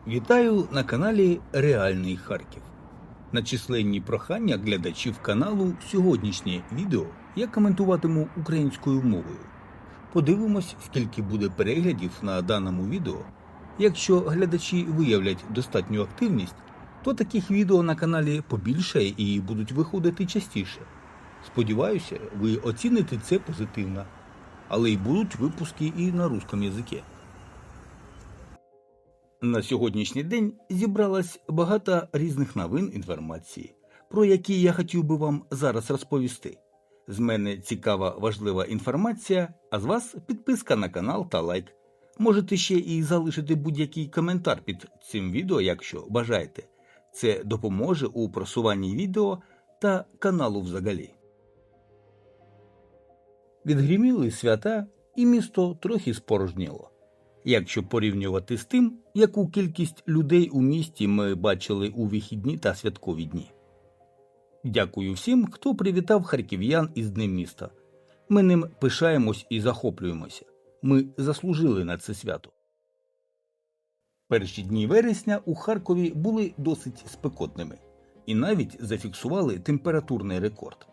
Вітаю на каналі Реальний Харків. На численні прохання глядачів каналу сьогоднішнє відео я коментуватиму українською мовою. Подивимось, скільки буде переглядів на даному відео. Якщо глядачі виявлять достатню активність, то таких відео на каналі побільшає і будуть виходити частіше. Сподіваюся, ви оціните це позитивно. Але й будуть випуски і на русском язикі. На сьогоднішній день зібралось багато різних новин інформації, про які я хотів би вам зараз розповісти. З мене цікава, важлива інформація, а з вас підписка на канал та лайк. Можете ще і залишити будь-який коментар під цим відео, якщо бажаєте. Це допоможе у просуванні відео та каналу взагалі. Відгриміли свята, і місто трохи спорожніло. Якщо порівнювати з тим, яку кількість людей у місті ми бачили у вихідні та святкові дні. Дякую всім, хто привітав харків'ян із Днем міста. Ми ним пишаємось і захоплюємося. Ми заслужили на це свято. Перші дні вересня у Харкові були досить спекотними. І навіть зафіксували температурний рекорд.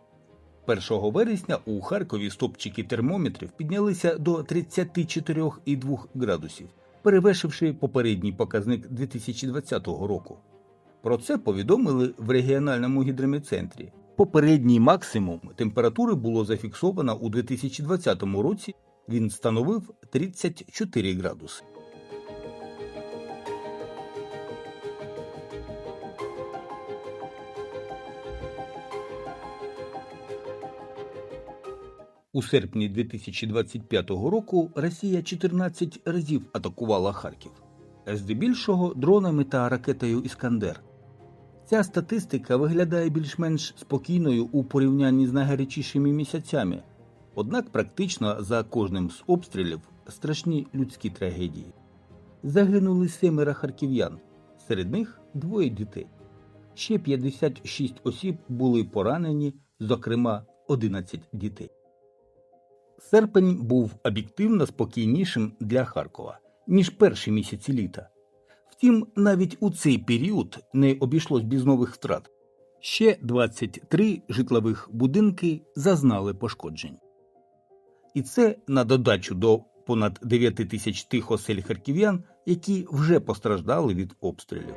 1 вересня у Харкові стопчики термометрів піднялися до 34,2 градусів, перевершивши попередній показник 2020 року. Про це повідомили в регіональному гідрометцентрі. Попередній максимум температури було зафіксовано у 2020 році, він становив 34 градуси. У серпні 2025 року Росія 14 разів атакувала Харків, здебільшого дронами та ракетою «Іскандер». Ця статистика виглядає більш-менш спокійною у порівнянні з найгарячішими місяцями, однак практично за кожним з обстрілів страшні людські трагедії. Загинули 7 харків'ян, серед них 2 дітей. Ще 56 осіб були поранені, зокрема 11 дітей. Серпень був об'єктивно спокійнішим для Харкова, ніж перші місяці літа. Втім, навіть у цей період не обійшлось без нових втрат. Ще 23 житлових будинки зазнали пошкоджень. І це на додачу до понад 9 тисяч тих осель харків'ян, які вже постраждали від обстрілів.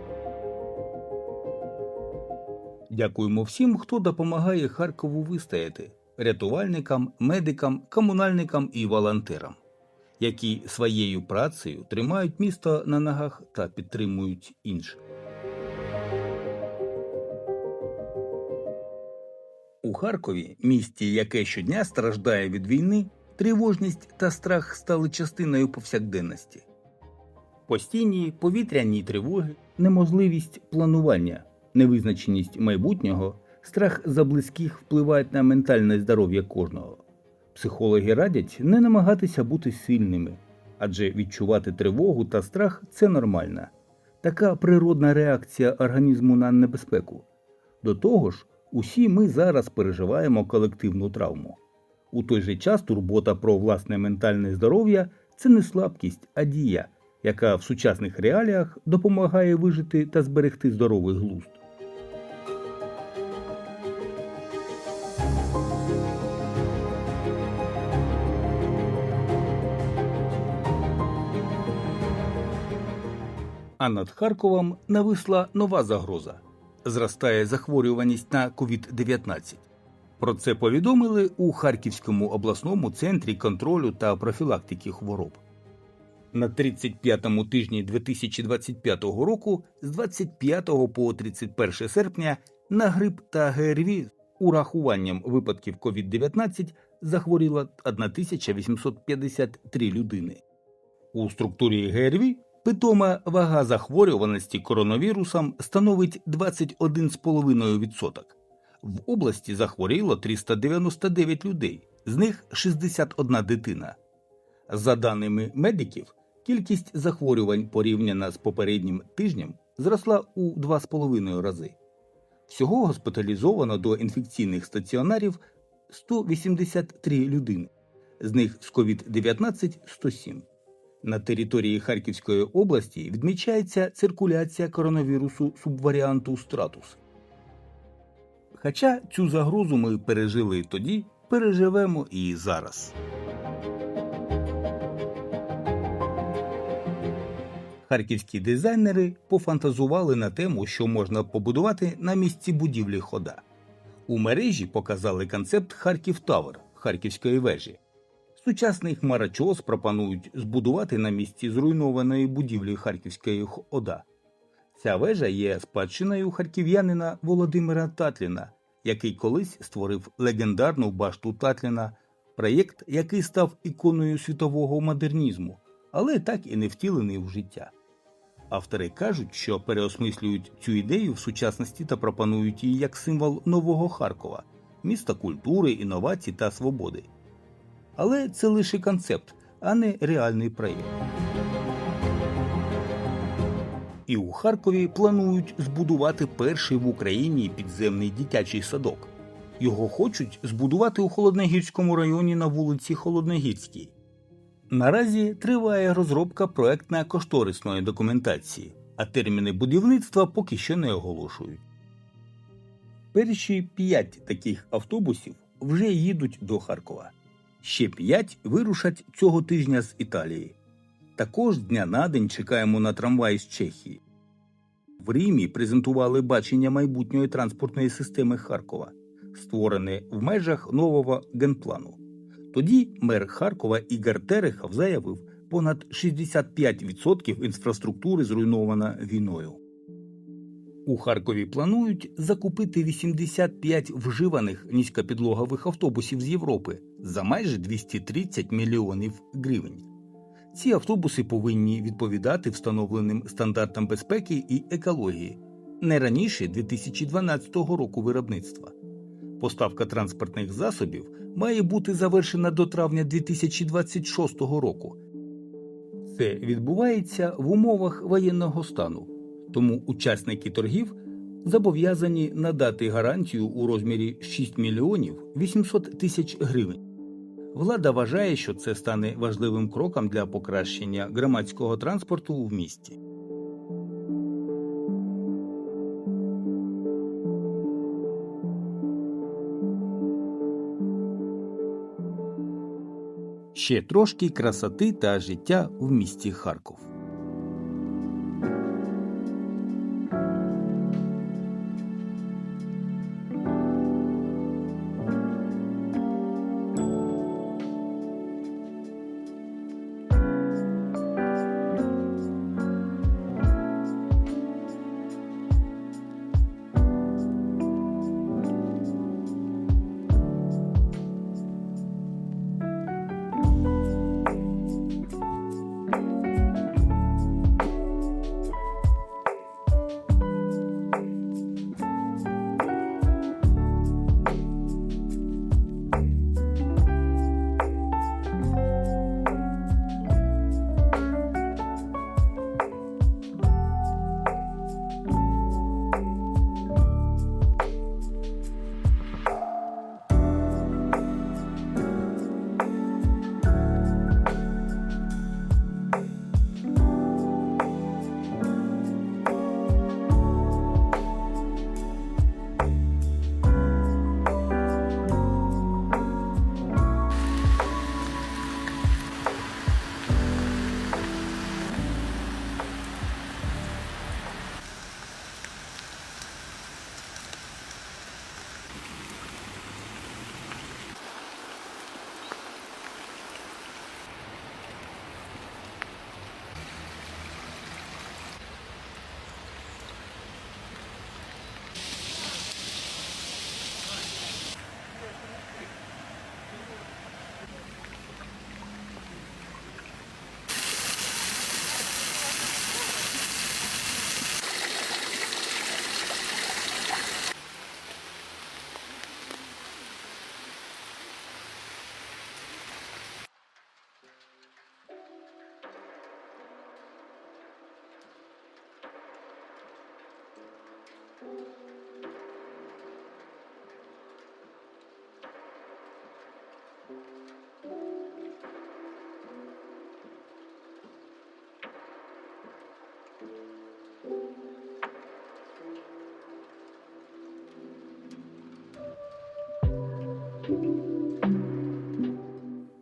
Дякуємо всім, хто допомагає Харкову вистояти. Рятувальникам, медикам, комунальникам і волонтерам, які своєю працею тримають місто на ногах та підтримують інших. У Харкові, місті, яке щодня страждає від війни, тривожність та страх стали частиною повсякденності. Постійні повітряні тривоги, неможливість планування, невизначеність майбутнього, страх за близьких впливають на ментальне здоров'я кожного. Психологи радять не намагатися бути сильними, адже відчувати тривогу та страх – це нормально. Така природна реакція організму на небезпеку. До того ж, усі ми зараз переживаємо колективну травму. У той же час турбота про власне ментальне здоров'я – це не слабкість, а дія, яка в сучасних реаліях допомагає вижити та зберегти здоровий глузд. А над Харковом нависла нова загроза – зростає захворюваність на COVID-19. Про це повідомили у Харківському обласному центрі контролю та профілактики хвороб. На 35-му тижні 2025 року з 25 по 31 серпня на грип та ГРВІ з урахуванням випадків COVID-19 захворіло 1853 людини. У структурі ГРВІ питома вага захворюваності коронавірусом становить 21,5%. В області захворіло 399 людей, з них 61 дитина. За даними медиків, кількість захворювань порівняно з попереднім тижнем зросла у 2,5 рази. Всього госпіталізовано до інфекційних стаціонарів 183 людини, з них з COVID-19 – 107. На території Харківської області відмічається циркуляція коронавірусу субваріанту Стратус. Хоча цю загрозу ми пережили тоді, переживемо і зараз. Харківські дизайнери пофантазували на тему, що можна побудувати на місці будівлі хода. У мережі показали концепт Харків Тавер Харківської вежі. Сучасний хмарочос пропонують збудувати на місці зруйнованої будівлі Харківської ОДА. Ця вежа є спадщиною харків'янина Володимира Татліна, який колись створив легендарну башту Татліна, проєкт, який став іконою світового модернізму, але так і не втілений в життя. Автори кажуть, що переосмислюють цю ідею в сучасності та пропонують її як символ нового Харкова – міста культури, інновацій та свободи. Але це лише концепт, а не реальний проєкт. І у Харкові планують збудувати перший в Україні підземний дитячий садок. Його хочуть збудувати у Холодногірському районі на вулиці Холодногірській. Наразі триває розробка проектно-кошторисної документації, а терміни будівництва поки що не оголошують. Перші 5 таких автобусів вже їдуть до Харкова. Ще 5 вирушать цього тижня з Італії. Також дня на день чекаємо на трамвай з Чехії. В Римі презентували бачення майбутньої транспортної системи Харкова, створене в межах нового генплану. Тоді мер Харкова Ігор Терехов заявив, понад 65% інфраструктури зруйнована війною. У Харкові планують закупити 85 вживаних низькопідлогових автобусів з Європи за майже 230 мільйонів гривень. Ці автобуси повинні відповідати встановленим стандартам безпеки і екології не раніше 2012 року виробництва. Поставка транспортних засобів має бути завершена до травня 2026 року. Це відбувається в умовах воєнного стану, тому учасники торгів зобов'язані надати гарантію у розмірі 6 мільйонів 800 тисяч гривень. Влада вважає, що це стане важливим кроком для покращення громадського транспорту в місті. Ще трошки красоти та життя в місті Харків.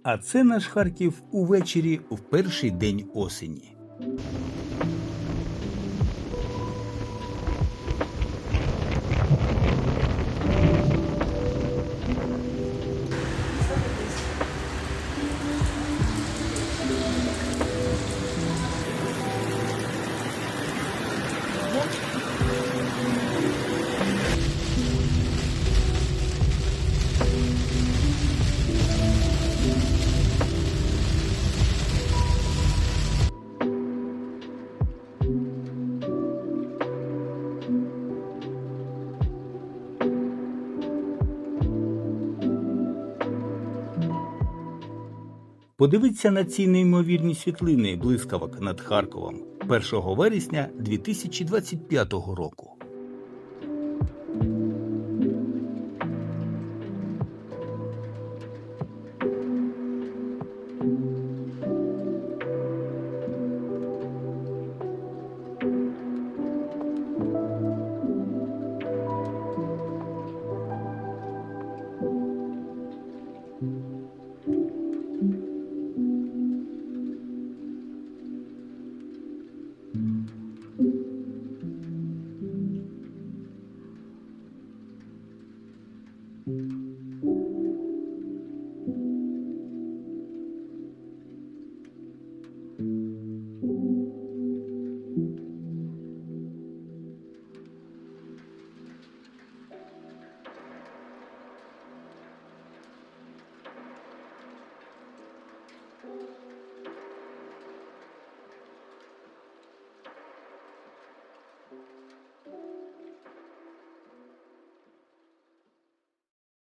А це наш Харків увечері в перший день осені. Подивіться на ці неймовірні світлини блискавок над Харковом 1 вересня 2025 року.